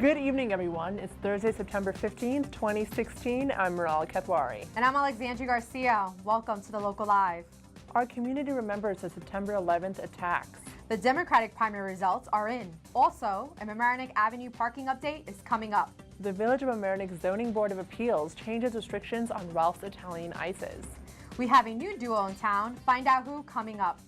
Good evening, everyone. It's Thursday, September 15th, 2016. I'm Meral Kathwari. And I'm Alexandria Garcia. Welcome to the Local Live. Our community remembers the September 11th attacks. The Democratic primary results are in. Also, a Mamaroneck Avenue parking update is coming up. The Village of Mamaroneck Zoning Board of Appeals changes restrictions on Ralph's Italian ices. We have a new duo in town. Find out who coming up.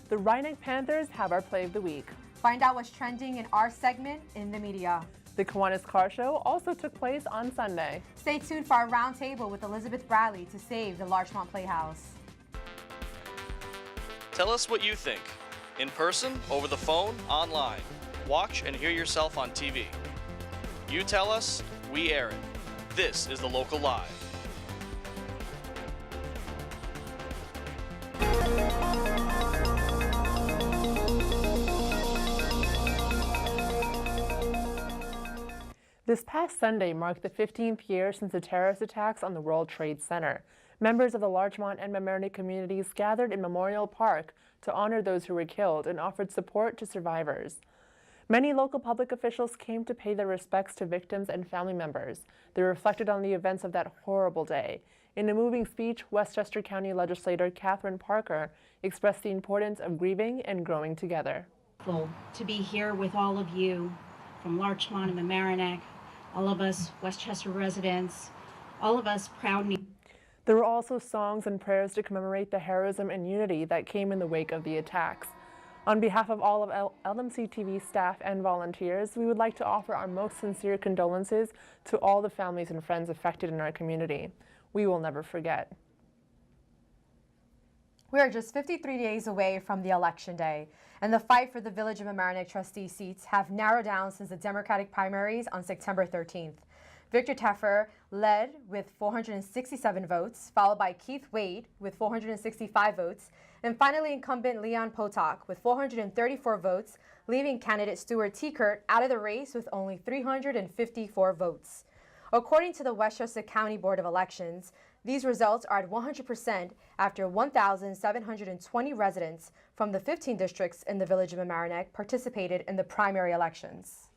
The Rhinebeck Panthers have our Play of the Week. Find out what's trending in our segment in the media. The Kiwanis Car Show also took place on Sunday. Stay tuned for our roundtable with Elizabeth Bradley to save the Larchmont Playhouse. Tell us what you think. In person, over the phone, online. Watch and hear yourself on TV. You tell us, we air it. This is the Local Live. This past Sunday marked the 15th year since the terrorist attacks on the World Trade Center. Members of the Larchmont and Mamaroneck communities gathered in Memorial Park to honor those who were killed and offered support to survivors. Many local public officials came to pay their respects to victims and family members. They reflected on the events of that horrible day. In a moving speech, Westchester County Legislator Catherine Parker expressed the importance of grieving and growing together. To be here with all of you from Larchmont and Mamaroneck, all of us Westchester residents, all of us proud. There were also songs and prayers to commemorate the heroism and unity that came in the wake of the attacks. On behalf of all of LMC TV staff and volunteers, we would like to offer our most sincere condolences to all the families and friends affected in our community. We will never forget. We are just 53 days away from the election day, and the fight for the Village of Mamaroneck trustee seats have narrowed down since the Democratic primaries on September 13th. Victor Teffer led with 467 votes, followed by Keith Wade with 465 votes, and finally incumbent Leon Potok with 434 votes, leaving candidate Stuart Teekert out of the race with only 354 votes. According to the Westchester County Board of Elections, these results are at 100% after 1,720 residents from the 15 districts in the Village of Mamaroneck participated in the primary elections.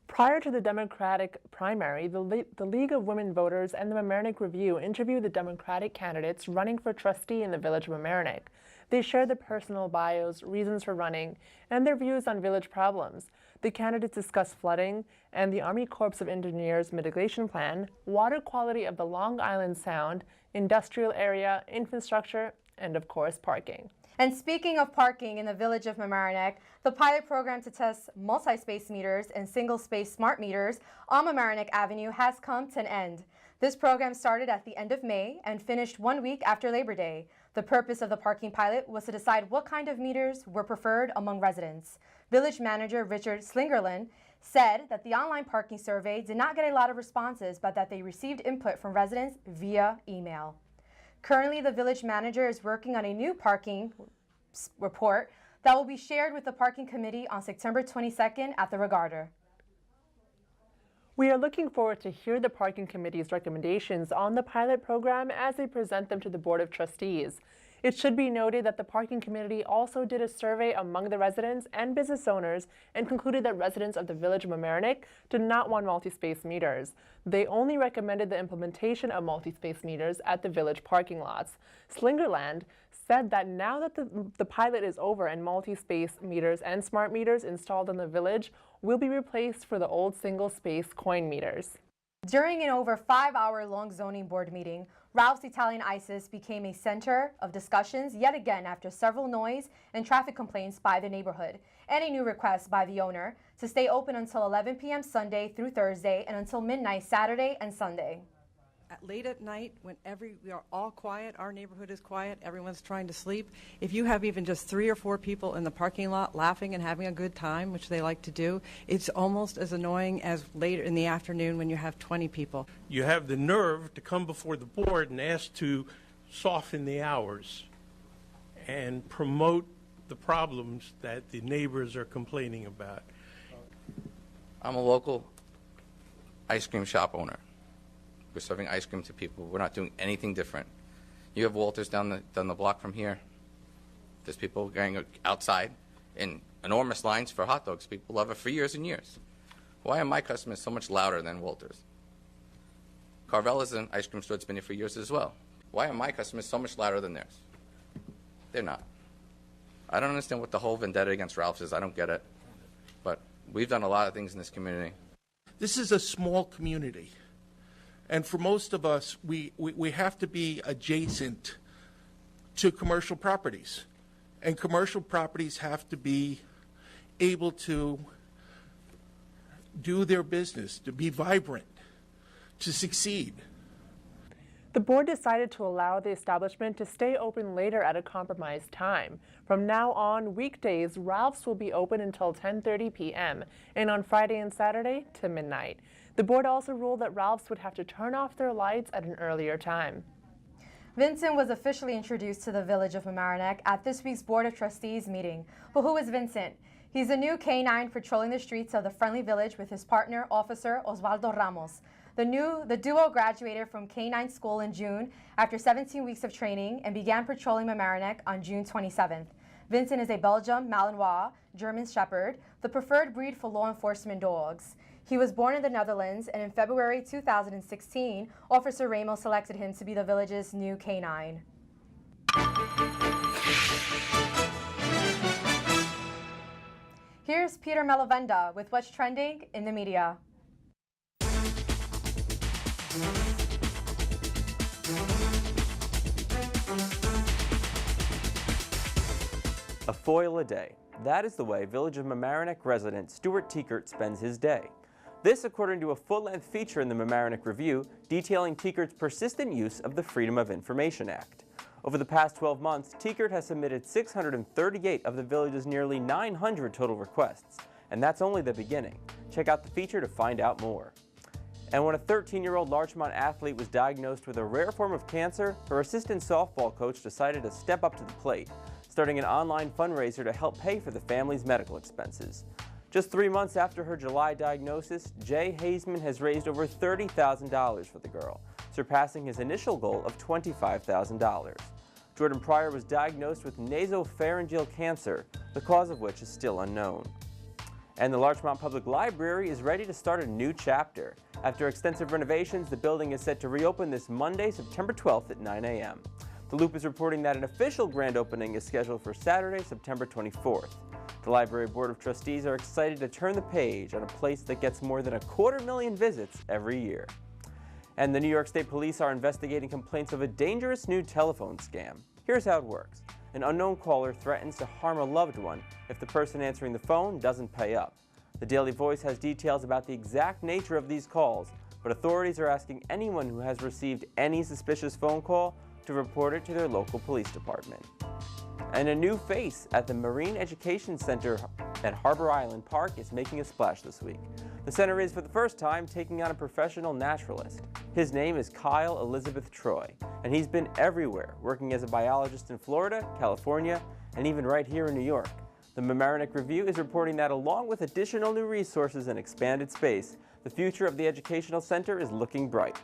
Prior to the Democratic primary, the League of Women Voters and the Mamaroneck Review interviewed the Democratic candidates running for trustee in the Village of Mamaroneck. They shared their personal bios, reasons for running, and their views on village problems. The candidates discussed flooding and the Army Corps of Engineers mitigation plan, water quality of the Long Island Sound, industrial area, infrastructure, and of course, parking. And speaking of parking in the Village of Mamaroneck, the pilot program to test multi-space meters and single-space smart meters on Mamaroneck Avenue has come to an end. This program started at the end of May and finished 1 week after Labor Day. The purpose of the parking pilot was to decide what kind of meters were preferred among residents. Village Manager Richard Slingerland said that the online parking survey did not get a lot of responses, but that they received input from residents via email. Currently, the village manager is working on a new parking report that will be shared with the parking committee on September 22nd at the Regatta. We are looking forward to hear the parking committee's recommendations on the pilot program as they present them to the Board of Trustees. It should be noted that the parking committee also did a survey among the residents and business owners and concluded that residents of the Village of Mamaroneck did not want multi-space meters. They only recommended the implementation of multi-space meters at the village parking lots. Slingerland said that now that the pilot is over and multi-space meters and smart meters installed in the village will be replaced for the old single-space coin meters. During an over 5-hour-long zoning board meeting, Ralph's Italian ISIS became a center of discussions yet again after several noise and traffic complaints by the neighborhood and a new request by the owner to stay open until 11 p.m. Sunday through Thursday and until midnight Saturday and Sunday. Late at night, when we are all quiet, our neighborhood is quiet, everyone's trying to sleep. If you have even just 3 or 4 people in the parking lot laughing and having a good time, which they like to do, it's almost as annoying as later in the afternoon when you have 20 people. You have the nerve to come before the board and ask to soften the hours and promote the problems that the neighbors are complaining about. I'm a local ice cream shop owner. We're serving ice cream to people. We're not doing anything different. You have Walters down the block from here. There's people going outside in enormous lines for hot dogs. People love it for years and years. Why are my customers so much louder than Walter's? Carvella's an ice cream store that's been here for years as well. Why are my customers so much louder than theirs? They're not. I don't understand what the whole vendetta against Ralph's is. I don't get it. But we've done a lot of things in this community. This is a small community. And for most of us, we have to be adjacent to commercial properties. And commercial properties have to be able to do their business, to be vibrant, to succeed. The board decided to allow the establishment to stay open later at a compromised time. From now on, weekdays, Ralph's will be open until 10:30 p.m. and on Friday and Saturday to midnight. The board also ruled that Ralph's would have to turn off their lights at an earlier time. Vincent was officially introduced to the village of Mamaroneck at this week's Board of Trustees meeting. But who is Vincent? He's a new canine patrolling the streets of the friendly village with his partner, Officer Osvaldo Ramos. The duo graduated from Canine School in June after 17 weeks of training and began patrolling Mamaroneck on June 27th. Vincent is a Belgian Malinois German Shepherd, the preferred breed for law enforcement dogs. He was born in the Netherlands, and in February 2016, Officer Ramos selected him to be the village's new canine. Here's Peter Malavenda with what's trending in the media. A foil a day. That is the way Village of Mamaroneck resident Stuart Tiekert spends his day. This according to a full-length feature in the Mamaroneck Review detailing Tiekert's persistent use of the Freedom of Information Act. Over the past 12 months, Tiekert has submitted 638 of the village's nearly 900 total requests, and that's only the beginning. Check out the feature to find out more. And when a 13-year-old Larchmont athlete was diagnosed with a rare form of cancer, her assistant softball coach decided to step up to the plate, starting an online fundraiser to help pay for the family's medical expenses. Just 3 months after her July diagnosis, Jay Hazeman has raised over $30,000 for the girl, surpassing his initial goal of $25,000. Jordan Pryor was diagnosed with nasopharyngeal cancer, the cause of which is still unknown. And the Larchmont Public Library is ready to start a new chapter. After extensive renovations, the building is set to reopen this Monday, September 12th at 9 a.m. The Loop is reporting that an official grand opening is scheduled for Saturday, September 24th. The Library Board of Trustees are excited to turn the page on a place that gets more than 250,000 visits every year. And the New York State Police are investigating complaints of a dangerous new telephone scam. Here's how it works. An unknown caller threatens to harm a loved one if the person answering the phone doesn't pay up. The Daily Voice has details about the exact nature of these calls, but authorities are asking anyone who has received any suspicious phone call to report it to their local police department. And a new face at the Marine Education Center at Harbor Island Park is making a splash this week. The center is, for the first time, taking on a professional naturalist. His name is Kyle Elizabeth Troy, and he's been everywhere, working as a biologist in Florida, California, and even right here in New York. The Mamaroneck Review is reporting that along with additional new resources and expanded space, the future of the educational center is looking bright.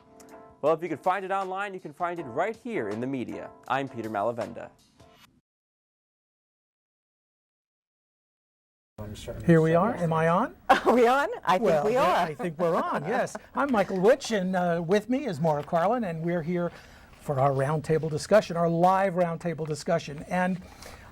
Well, if you can find it online, you can find it right here in the media. I'm Peter Malavenda. Here we are. Am I on? Are we on? I think we are. I think we're on, yes. I'm Michael Witch, and with me is Maura Carlin, and we're here for our roundtable discussion, our live roundtable discussion. And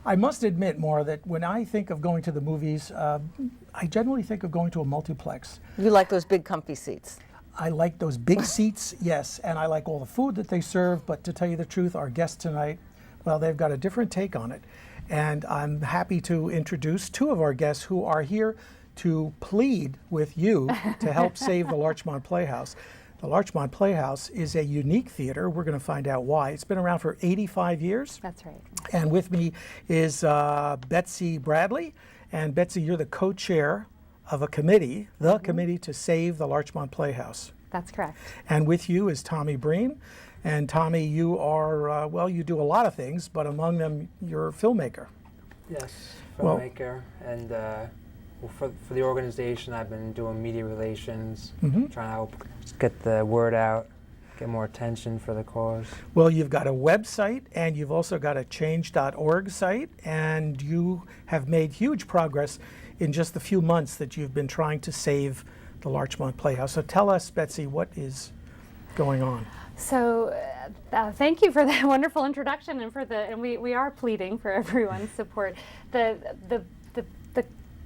I must admit, Maura, that when I think of going to the movies, I generally think of going to a multiplex. You like those big comfy seats? I like those big seats, yes, and I like all the food that they serve, but to tell you the truth, our guests tonight, well, they've got a different take on it. And I'm happy to introduce two of our guests who are here to plead with you to help save the Larchmont Playhouse. The Larchmont Playhouse is a unique theater. We're going to find out why. It's been around for 85 years. That's right. And with me is Betsy Bradley. And Betsy, you're the co-chair of a committee, the Committee to Save the Larchmont Playhouse. That's correct. And with you is Tommy Breen. And Tommy, you are, well, you do a lot of things, but among them, you're a filmmaker. Yes, filmmaker. And for the organization, I've been doing media relations, trying to help get the word out, get more attention for the cause. Well, you've got a website, and you've also got a change.org site, and you have made huge progress in just the few months that you've been trying to save the Larchmont Playhouse. So tell us, Betsy, what is going on? So thank you for that wonderful introduction and we are pleading for everyone's support. The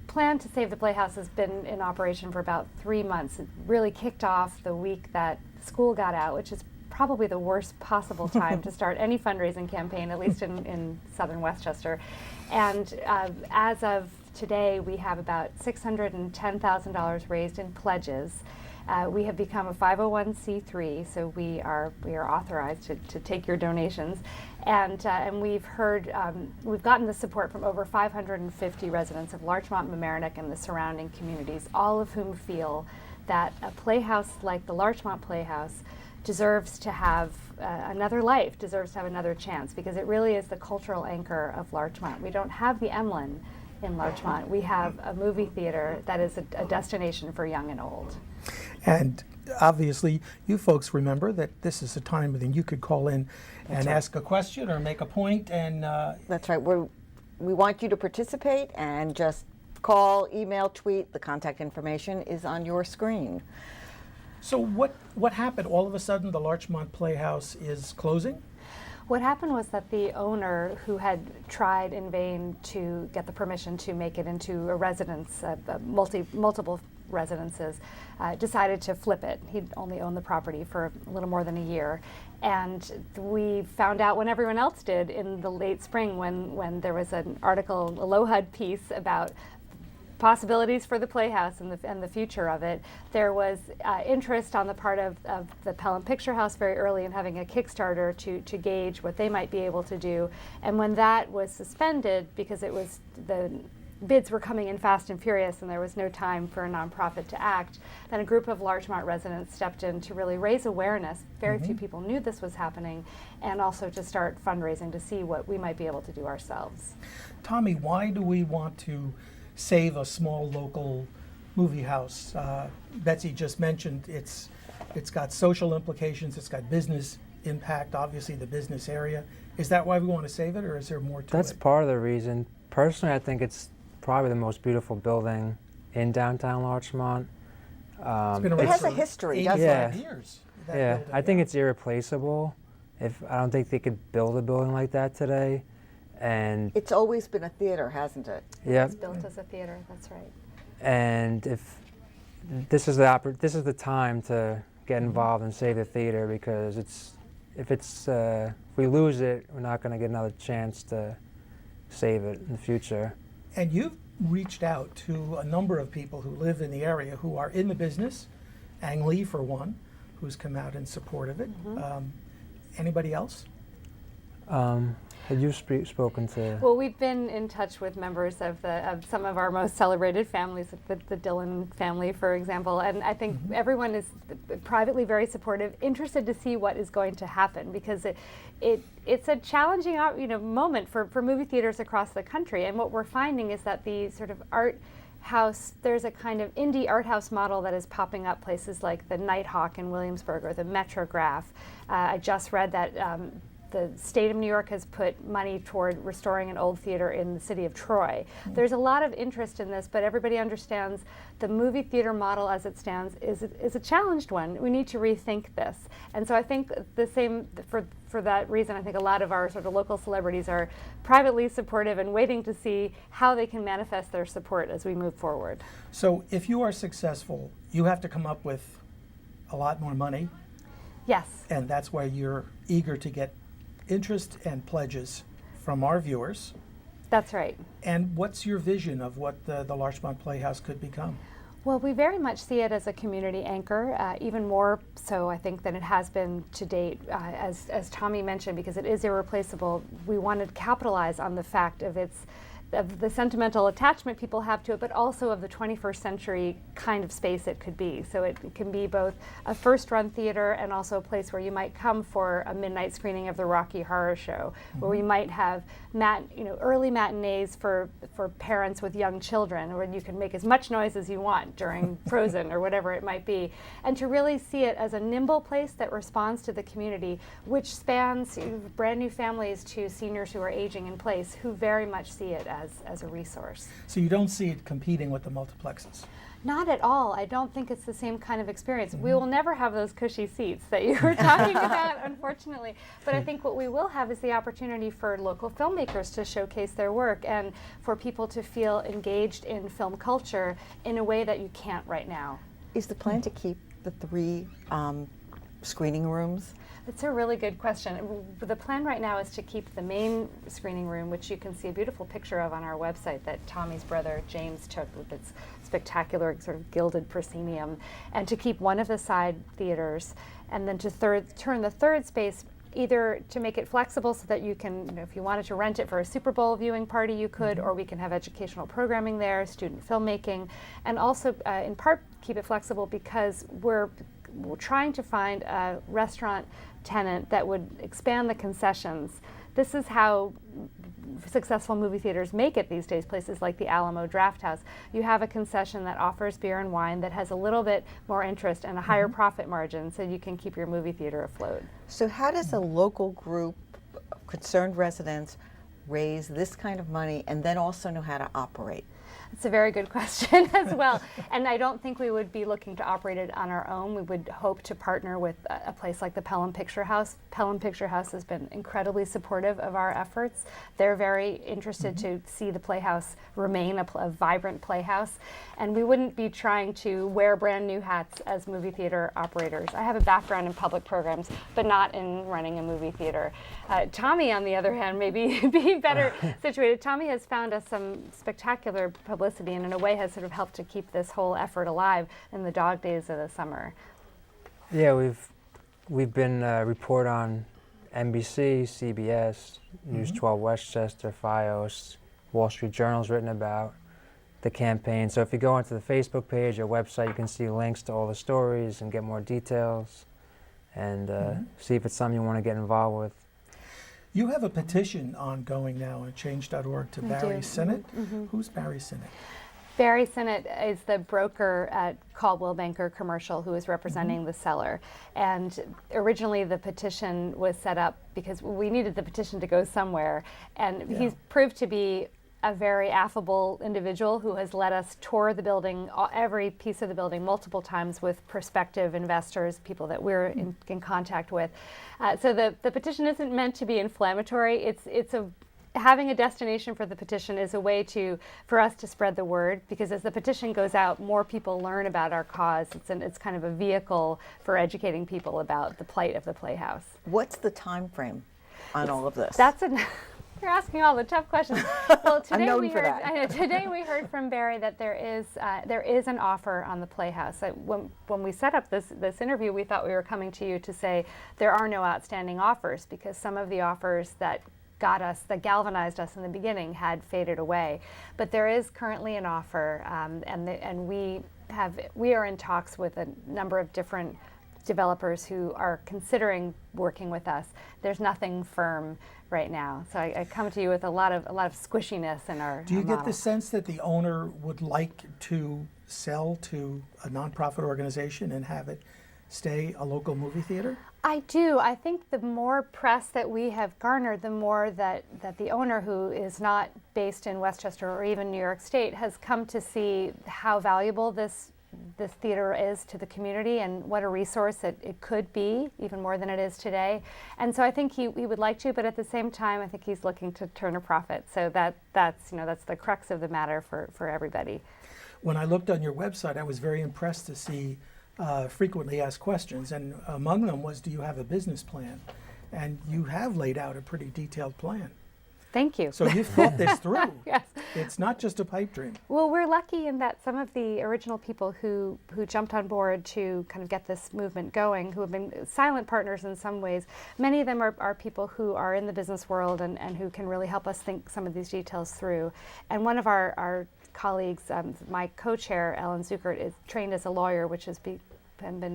plan to save the Playhouse has been in operation for about 3 months. It really kicked off the week that school got out, which is probably the worst possible time to start any fundraising campaign, at least in southern Westchester. And as of today, we have about $610,000 raised in pledges. We have become a 501c3, so we are authorized to take your donations, and we've gotten the support from over 550 residents of Larchmont, Mamaroneck, and the surrounding communities, all of whom feel that a playhouse like the Larchmont Playhouse deserves to have another life, deserves to have another chance, because it really is the cultural anchor of Larchmont. We don't have the Emlyn in Larchmont. We have a movie theater that is a destination for young and old. And obviously, you folks remember that this is a time when you could call in and ask a question or make a point. And that's right. We want you to participate and just call, email, tweet. The contact information is on your screen. So what happened? All of a sudden, the Larchmont Playhouse is closing? What happened was that the owner, who had tried in vain to get the permission to make it into a residence, multiple residences, decided to flip it. He'd only owned the property for a little more than a year. And we found out when everyone else did in the late spring when there was an article, a LOHUD piece about possibilities for the Playhouse and the future of it. There was interest on the part of the Pelham Picture House very early in having a Kickstarter to gauge what they might be able to do. And when that was suspended, because the bids were coming in fast and furious and there was no time for a nonprofit to act, then a group of Larchmont residents stepped in to really raise awareness. Very few people knew this was happening, and also to start fundraising to see what we might be able to do ourselves. Tommy, why do we want to save a small local movie house? Betsy just mentioned it's got social implications, it's got business impact, obviously the business area. Is that why we want to save it, or is there more to it? That's part of the reason. Personally, I think it's probably the most beautiful building in downtown Larchmont. It has a history, doesn't it? Years. Yeah, I think it's irreplaceable. I don't think they could build a building like that today. And it's always been a theater, hasn't it? Yeah. It's built as a theater, that's right. And if this is the time to get involved and save the theater, because if we lose it, we're not going to get another chance to save it in the future. And you've reached out to a number of people who live in the area who are in the business. Ang Lee, for one, who's come out in support of it. Anybody else? Have you spoken to? Well, we've been in touch with members of some of our most celebrated families, the Dillon family, for example, and I think everyone is privately very supportive, interested to see what is going to happen, because it's a challenging moment for movie theaters across the country, and what we're finding is that the sort of art house, there's a kind of indie art house model that is popping up places like the Nighthawk in Williamsburg or the Metrograph. I just read that the state of New York has put money toward restoring an old theater in the city of Troy. There's a lot of interest in this, but everybody understands the movie theater model as it stands is a challenged one. We need to rethink this. And so I think the same, for that reason, I think a lot of our sort of local celebrities are privately supportive and waiting to see how they can manifest their support as we move forward. So if you are successful, you have to come up with a lot more money. Yes. And that's why you're eager to get interest and pledges from our viewers. That's right. And what's your vision of what the Larchmont Playhouse could become? Well, we very much see it as a community anchor, even more so, I think, than it has been to date. As Tommy mentioned, because it is irreplaceable, we wanted to capitalize on the fact of the sentimental attachment people have to it, but also of the 21st century kind of space it could be. So it can be both a first-run theater and also a place where you might come for a midnight screening of the Rocky Horror Show, where we might have early matinees for parents with young children, where you can make as much noise as you want during Frozen or whatever it might be, and to really see it as a nimble place that responds to the community, which spans brand new families to seniors who are aging in place, who very much see it as a resource. So you don't see it competing with the multiplexes? Not at all. I don't think it's the same kind of experience. We will never have those cushy seats that you were talking about, unfortunately. But I think what we will have is the opportunity for local filmmakers to showcase their work and for people to feel engaged in film culture in a way that you can't right now. Is the plan to keep the 3 screening rooms? It's a really good question. The plan right now is to keep the main screening room, which you can see a beautiful picture of on our website that Tommy's brother James took with its spectacular sort of gilded proscenium, and to keep one of the side theaters, and then to turn the third space either to make it flexible so that you can, if you wanted to rent it for a Super Bowl viewing party, you could, or we can have educational programming there, student filmmaking, and also in part keep it flexible because we're trying to find a restaurant tenant that would expand the concessions. This is how successful movie theaters make it these days, places like the Alamo Drafthouse. You have a concession that offers beer and wine that has a little bit more interest and a higher profit margin, so you can keep your movie theater afloat. So how does a local group of concerned residents raise this kind of money and then also know how to operate? It's a very good question as well. And I don't think we would be looking to operate it on our own. We would hope to partner with a place like the Pelham Picture House. Pelham Picture House has been incredibly supportive of our efforts. They're very interested to see the Playhouse remain a vibrant playhouse. And we wouldn't be trying to wear brand new hats as movie theater operators. I have a background in public programs, but not in running a movie theater. Tommy, on the other hand, may be better situated. Tommy has found us some spectacular publicity and in a way has sort of helped to keep this whole effort alive in the dog days of the summer. Yeah, we've been report on NBC, CBS, News 12 Westchester, FiOS, Wall Street Journal's written about the campaign. So if you go onto the Facebook page or website, you can see links to all the stories and get more details and see if it's something you want to get involved with. You have a petition ongoing now on change.org to Barry Sinnott. Who's Barry Sinnott? Barry Sinnott is the broker at Caldwell Banker Commercial who is representing the seller. And originally the petition was set up because we needed the petition to go somewhere. And he's proved to be a very affable individual who has let us tour the building, every piece of the building, multiple times with prospective investors, people that we're in contact with. So the petition isn't meant to be inflammatory. Having a destination for the petition is a way for us to spread the word, because as the petition goes out, more people learn about our cause. It's kind of a vehicle for educating people about the plight of the Playhouse. What's the time frame on all of this? You're asking all the tough questions. Well, today we heard from Barry that there is an offer on the Playhouse. When we set up this interview, we thought we were coming to you to say there are no outstanding offers, because some of the offers that galvanized us in the beginning had faded away. But there is currently an offer, and we are in talks with a number of different developers who are considering working with us. There's nothing firm right now, so I come to you with a lot of squishiness in our. Do you model. get the sense that the owner would like to sell to a nonprofit organization and have it stay a local movie theater? I do. I think the more press that we have garnered, the more that the owner, who is not based in Westchester or even New York State, has come to see how valuable this theater is to the community and what a resource it could be, even more than it is today. And so I think he would like to, but at the same time, I think he's looking to turn a profit. So that's the crux of the matter for everybody. When I looked on your website, I was very impressed to see frequently asked questions, and among them was, do you have a business plan? And you have laid out a pretty detailed plan. Thank you. So you've thought this through. Yes. It's not just a pipe dream. Well, we're lucky in that some of the original people who jumped on board to kind of get this movement going, who have been silent partners in some ways, many of them are people who are in the business world and who can really help us think some of these details through. And one of our colleagues, my co-chair, Ellen Zuckert, is trained as a lawyer, which has been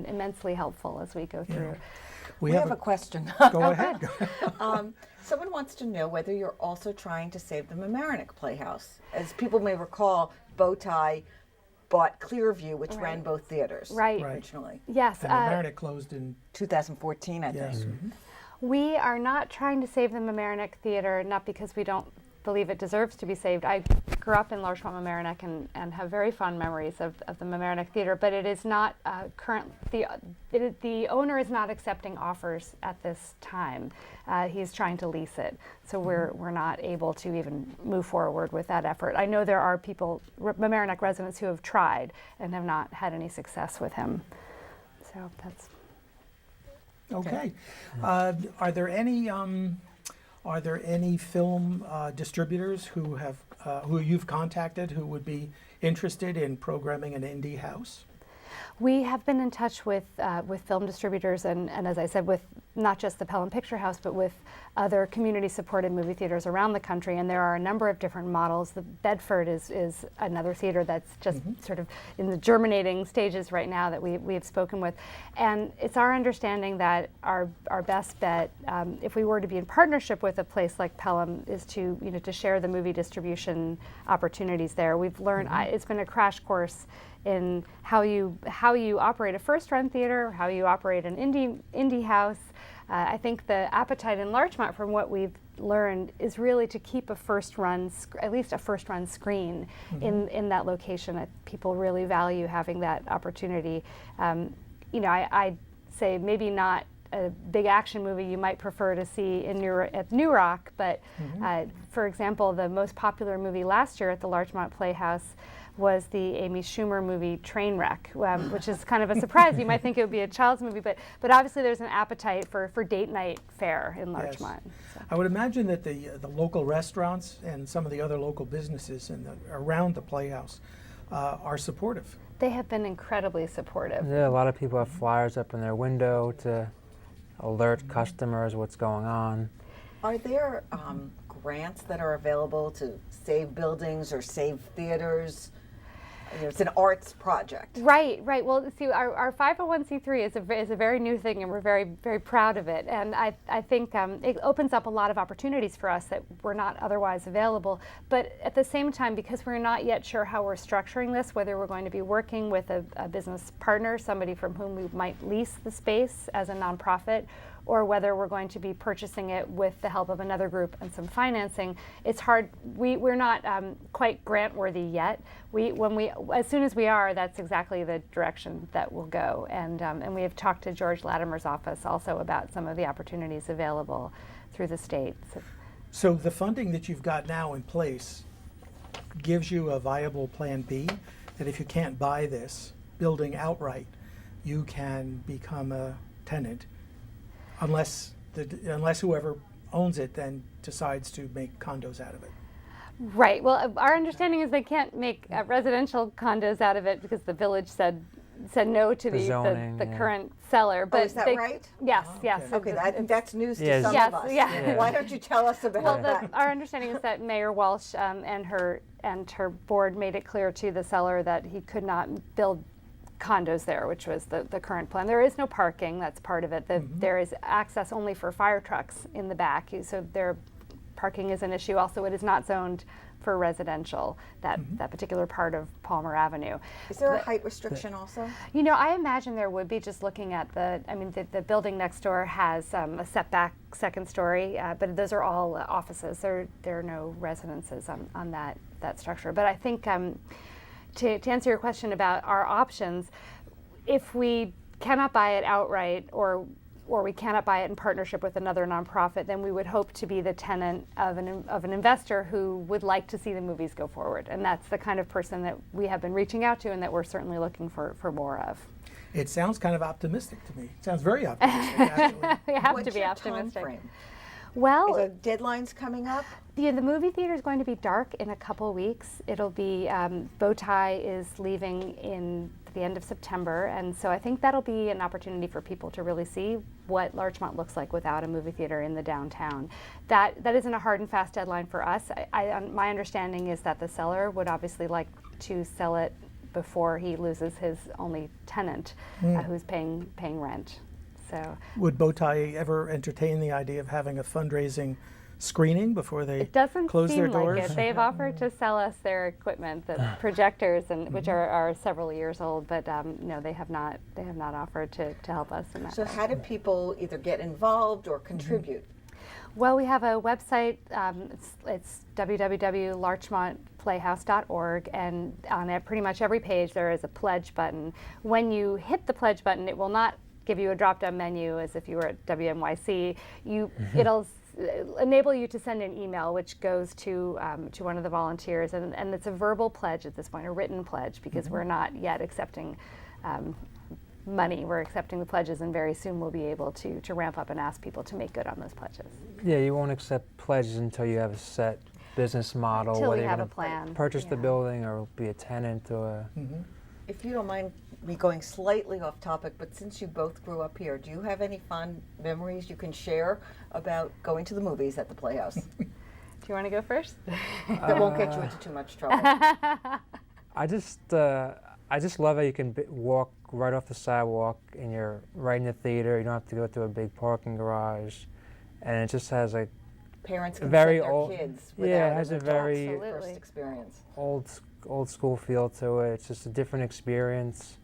immensely helpful as we go through. We have a question. Go ahead. Someone wants to know whether you're also trying to save the Mamaroneck Playhouse. As people may recall, Bowtie bought Clearview, which ran both theaters originally. Yes. And Mamaroneck closed in 2014, I think. Yes. Mm-hmm. We are not trying to save the Mamaroneck Theater, not because we don't believe it deserves to be saved. I grew up in Larchmont, Mamaroneck, and have very fond memories of the Mamaroneck Theater, but it is not the owner is not accepting offers at this time. He's trying to lease it, so we're not able to even move forward with that effort. I know there are people, Mamaroneck residents, who have tried and have not had any success with him. So that's Okay. Are there any film distributors who you've contacted who would be interested in programming an indie house? We have been in touch with film distributors and as I said, with not just the Pelham Picture House, but with other community-supported movie theaters around the country, and there are a number of different models. The Bedford is another theater that's just sort of in the germinating stages right now that we have spoken with, and it's our understanding that our best bet, if we were to be in partnership with a place like Pelham, is to to share the movie distribution opportunities there. We've learned it's been a crash course in how you operate a first-run theater, how you operate an indie house. I think the appetite in Larchmont, from what we've learned, is really to keep at least a first-run screen in that location. People really value having that opportunity. I say maybe not a big action movie you might prefer to see at New Rock, but for example, the most popular movie last year at the Larchmont Playhouse was the Amy Schumer movie Trainwreck, which is kind of a surprise. You might think it would be a child's movie, but obviously there's an appetite for date night fare in Larchmont. Yes. So. I would imagine that the local restaurants and some of the other local businesses around the Playhouse are supportive. They have been incredibly supportive. Yeah, a lot of people have flyers up in their window to alert customers what's going on. Are there grants that are available to save buildings or save theaters? It's an arts project. Right. Well, see, our 501c3 is a very new thing, and we're very, very proud of it. And I think it opens up a lot of opportunities for us that were not otherwise available. But at the same time, because we're not yet sure how we're structuring this, whether we're going to be working with a business partner, somebody from whom we might lease the space as a nonprofit, or whether we're going to be purchasing it with the help of another group and some financing, it's hard. We're not quite grant worthy yet. As soon as we are, that's exactly the direction that we'll go. And we have talked to George Latimer's office also about some of the opportunities available through the state. So the funding that you've got now in place gives you a viable plan B, that if you can't buy this building outright, you can become a tenant. Unless whoever owns it then decides to make condos out of it. Right. Well, our understanding is they can't make residential condos out of it because the village said no to the zoning, current seller. But is that right? Yes. Oh, yes. Okay, I think that's news to Yes. some Yes, of us. yeah. Why don't you tell us about that? Our understanding is that Mayor Walsh and her board made it clear to the seller that he could not build condos there, which was the current plan. There is no parking, that's part of it. There is access only for fire trucks in the back, so their parking is an issue. Also, it is not zoned for residential, that particular part of Palmer Avenue. Is there a height restriction also? I imagine there would be, just looking at the building next door has a setback second story, but those are all offices. There are no residences on that structure. But I think to answer your question about our options, if we cannot buy it outright or we cannot buy it in partnership with another nonprofit, then we would hope to be the tenant of an investor who would like to see the movies go forward. And that's the kind of person that we have been reaching out to and that we're certainly looking for more of. It sounds kind of optimistic to me. It sounds very optimistic, actually. We have What's to be your optimistic. timeframe? Well, Is there deadlines coming up? the movie theater is going to be dark in a couple weeks. It'll be, Bowtie is leaving in the end of September, and so I think that'll be an opportunity for people to really see what Larchmont looks like without a movie theater in the downtown. That isn't a hard and fast deadline for us. My understanding is that the seller would obviously like to sell it before he loses his only tenant who's paying rent. So Would Bowtie ever entertain the idea of having a fundraising screening before they it doesn't close their seem doors? like it. They've offered to sell us their equipment, the projectors, which are several years old, but no, they have not offered to help us in that. So how do people either get involved or contribute? Well, we have a website. It's www.larchmontplayhouse.org, and on pretty much every page there is a pledge button. When you hit the pledge button, it will not give you a drop-down menu as if you were at WNYC. It'll enable you to send an email, which goes to one of the volunteers, and it's a verbal pledge at this point, a written pledge, because we're not yet accepting money. We're accepting the pledges, and very soon we'll be able to ramp up and ask people to make good on those pledges. Yeah, you won't accept pledges until you have a set business model, Until whether we you're have a going to plan. purchase the building or be a tenant or. If you don't mind me going slightly off topic, but since you both grew up here, do you have any fond memories you can share about going to the movies at the Playhouse? Do you want to go first? That won't get you into too much trouble. I just love how you can walk right off the sidewalk and you're right in the theater. You don't have to go through a big parking garage, and it just has like Parents can very send their old, kids yeah, without it has an a adult very first experience. old school feel to it. It's just a different experience.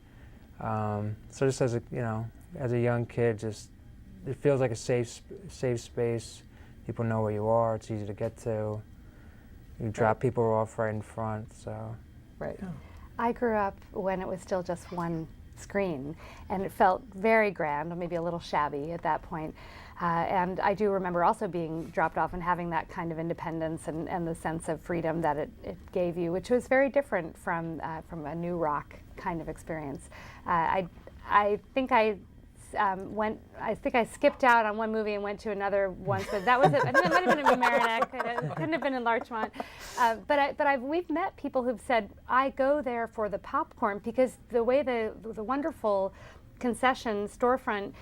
So just as a as a young kid, just it feels like a safe space. People know where you are. It's easy to get to. You drop people off right in front. So. Right. I grew up when it was still just one screen, and it felt very grand, or maybe a little shabby at that point. And I do remember also being dropped off and having that kind of independence and the sense of freedom that it gave you, which was very different from a New Rock kind of experience. I think I skipped out on one movie and went to another once, but that was it. I think it might have been in Mamaroneck. It couldn't have been in Larchmont. We've met people who've said, I go there for the popcorn because the way the wonderful concession storefront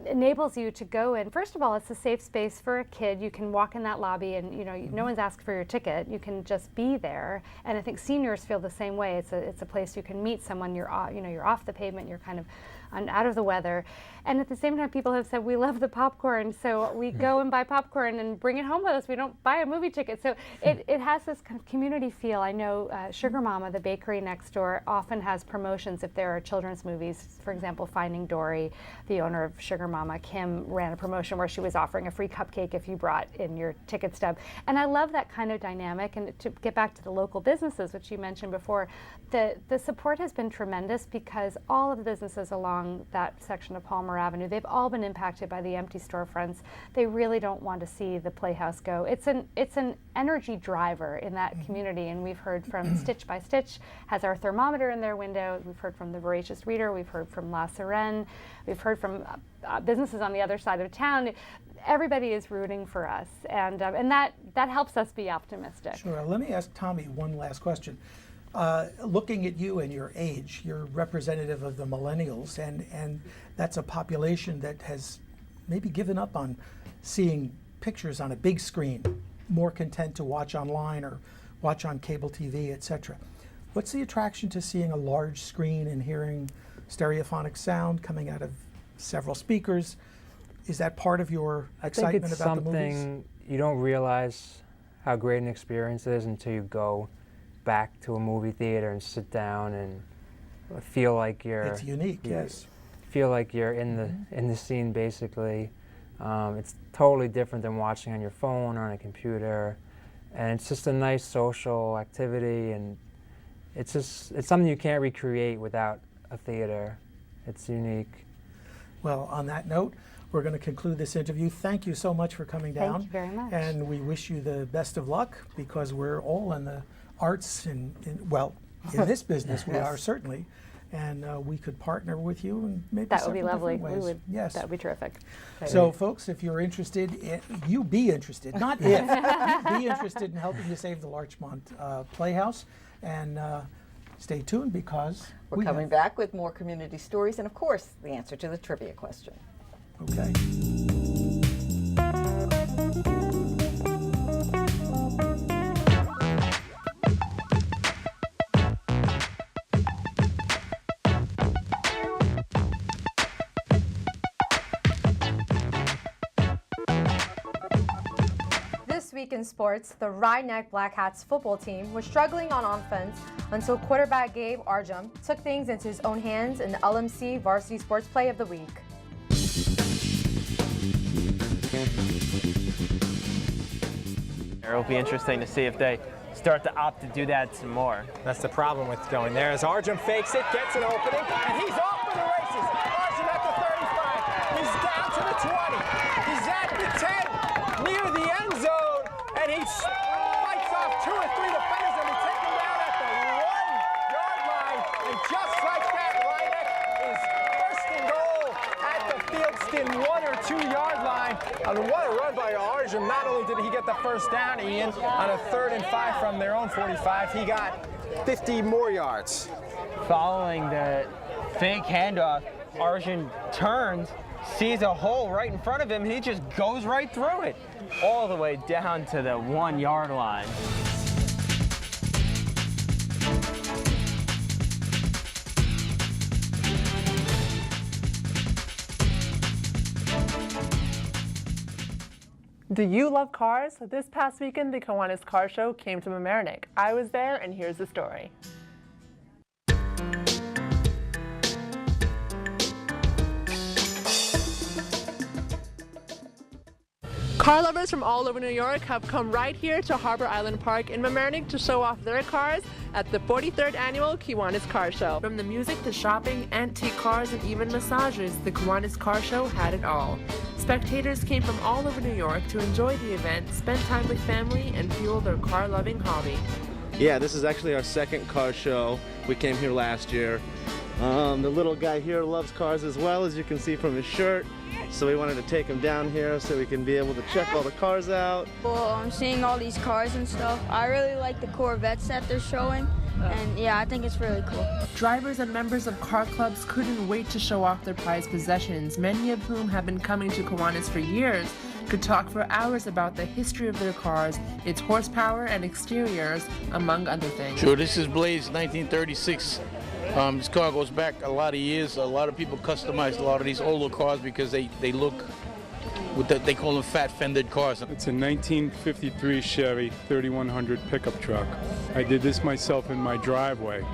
enables you to go in. First of all, it's a safe space for a kid. You can walk in that lobby and no one's asked for your ticket. You can just be there. And I think seniors feel the same way. It's a place you can meet someone. You're off the pavement. You're kind of out of the weather. And at the same time, people have said, we love the popcorn, so we go and buy popcorn and bring it home with us. We don't buy a movie ticket. So it has this kind of community feel. I know Sugar Mama, the bakery next door, often has promotions if there are children's movies. For example, Finding Dory, the owner of Sugar Mama, Kim, ran a promotion where she was offering a free cupcake if you brought in your ticket stub. And I love that kind of dynamic. And to get back to the local businesses, which you mentioned before, the support has been tremendous because all of the businesses along that section of Palmer Avenue, they've all been impacted by the empty storefronts. They really don't want to see the Playhouse go. It's an energy driver in that community, and we've heard from Stitch by Stitch has our thermometer in their window. We've heard from the Voracious Reader. We've heard from La Sirene. We've heard from businesses on the other side of town. Everybody is rooting for us, and that helps us be optimistic. Sure. Let me ask Tommy one last question. Looking at you and your age, you're representative of the millennials, and that's a population that has maybe given up on seeing pictures on a big screen, more content to watch online or watch on cable TV, etc. What's the attraction to seeing a large screen and hearing stereophonic sound coming out of several speakers? Is that part of your excitement about the movies? I think it's something you don't realize how great an experience is until you go back to a movie theater and sit down and feel like you're. It's unique, yes. Feel like you're in the scene basically. It's totally different than watching on your phone or on a computer, and it's just a nice social activity, and it's something you can't recreate without a theater. It's unique. Well, on that note, we're going to conclude this interview. Thank you so much for coming down. Thank you very much. And we wish you the best of luck because we're all in the arts in this business we are certainly, and we could partner with you and maybe that would be several lovely. different ways. Yes, that would be terrific. So, folks, if you're interested, you be interested, not if. You be interested in helping to save the Larchmont Playhouse, and stay tuned because we're coming back with more community stories and, of course, the answer to the trivia question. Okay. This week in sports, the Mamaroneck Black Hats football team was struggling on offense until quarterback Gabe Arjum took things into his own hands in the LMC Varsity Sports Play of the Week. It'll be interesting to see if they start to opt to do that some more. That's the problem with going there. As Arjun fakes it, gets an opening, and he's off for the races. Arjun at the 35. He's down to the 20. He's at the 10, near the end zone, and he fights off 2 or 3 defenders and he takes him down at the 1-yard line. And just like that, Ryneck is first and goal at the Fieldston 1 or 2-yard line. And what a run by Arjun. Not only did he get the first down, Ian, on a 3rd and 5 from their own 45, he got 50 more yards. Following the fake handoff, Arjun turns, sees a hole right in front of him, and he just goes right through it, all the way down to the 1-yard line. Do you love cars? This past weekend, the Kiwanis Car Show came to Mamaroneck. I was there, and here's the story. Car lovers from all over New York have come right here to Harbor Island Park in Mamaroneck to show off their cars at the 43rd Annual Kiwanis Car Show. From the music to shopping, antique cars, and even massages, the Kiwanis Car Show had it all. Spectators came from all over New York to enjoy the event, spend time with family, and fuel their car-loving hobby. Yeah, this is actually our second car show. We came here last year. The little guy here loves cars as well, as you can see from his shirt. So we wanted to take him down here so we can be able to check all the cars out. Well, I'm seeing all these cars and stuff. I really like the Corvettes that they're showing. And yeah, I think it's really cool. Drivers and members of car clubs couldn't wait to show off their prized possessions, many of whom have been coming to Kiwanis for years, could talk for hours about the history of their cars, its horsepower and exteriors, among other things. Sure, this is Blaze 1936. This car goes back a lot of years. A lot of people customized a lot of these older cars because they look, they call them fat-fended cars. It's a 1953 Chevy 3100 pickup truck. I did this myself in my driveway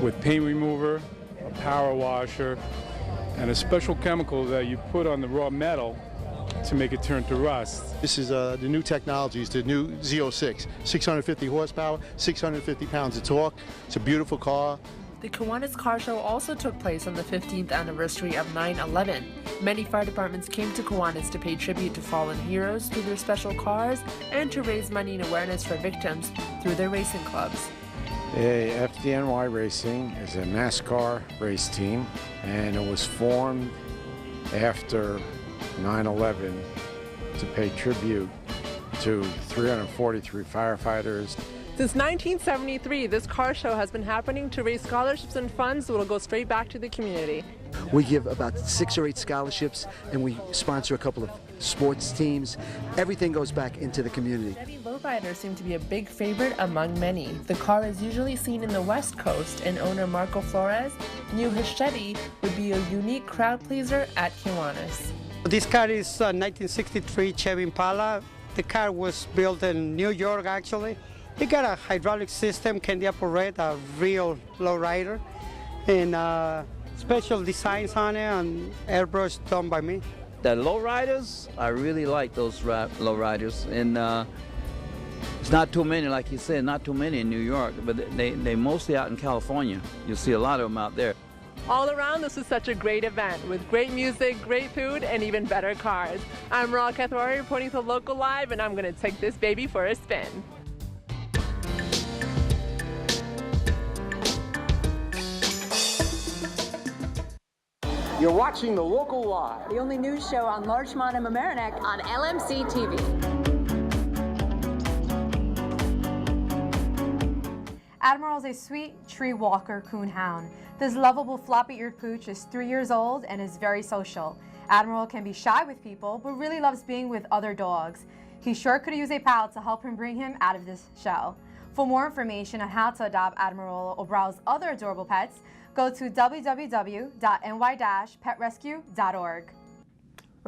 with paint remover, a power washer, and a special chemical that you put on the raw metal to make it turn to rust. This is the new technologies, the new Z06, 650 horsepower, 650 pounds of torque. It's a beautiful car. The Kiwanis Car Show also took place on the 15th anniversary of 9/11. Many fire departments came to Kiwanis to pay tribute to fallen heroes through their special cars and to raise money and awareness for victims through their racing clubs. FDNY Racing is a NASCAR race team, and it was formed after 9/11 to pay tribute to 343 firefighters. Since 1973, this car show has been happening to raise scholarships and funds that will go straight back to the community. We give about 6 or 8 scholarships, and we sponsor a couple of sports teams. Everything goes back into the community. Chevy Lowrider seemed to be a big favorite among many. The car is usually seen in the West Coast, and owner Marco Flores knew his Chevy would be a unique crowd pleaser at Kiwanis. This car is a 1963 Chevy Impala. The car was built in New York, actually. It got a hydraulic system, can operate a real lowrider, and special designs on it and airbrush done by me. The lowriders, I really like those lowriders, and it's not too many, like you said, not too many in New York, but they mostly out in California. You'll see a lot of them out there. All around, this was such a great event with great music, great food, and even better cars. I'm Meral Kathwari reporting to Local Live, and I'm going to take this baby for a spin. You're watching The Local Live, the only news show on Larchmont and Mamaroneck on LMC TV. Admiral is a sweet tree walker coon hound. This lovable floppy-eared pooch is 3 years old and is very social. Admiral can be shy with people, but really loves being with other dogs. He sure could use a pal to help him bring him out of this shell. For more information on how to adopt Admiral or browse other adorable pets, go to www.ny-petrescue.org.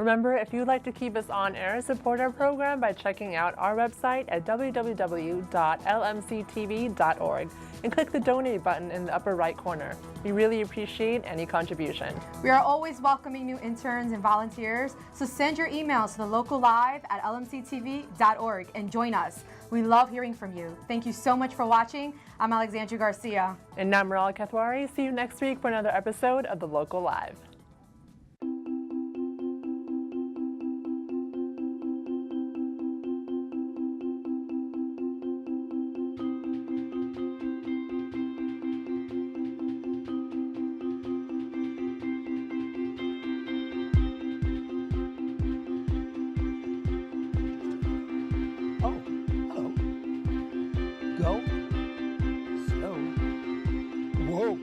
Remember, if you'd like to keep us on air, support our program by checking out our website at www.lmctv.org and click the donate button in the upper right corner. We really appreciate any contribution. We are always welcoming new interns and volunteers, so send your emails to the local live at lmctv.org and join us. We love hearing from you. Thank you so much for watching. I'm Alexandria Garcia. And I'm Meral Kathwari. See you next week for another episode of The Local Live. Go slow. Whoa.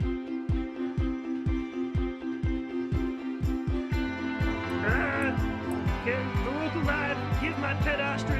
The local live, here's my TED Austrian.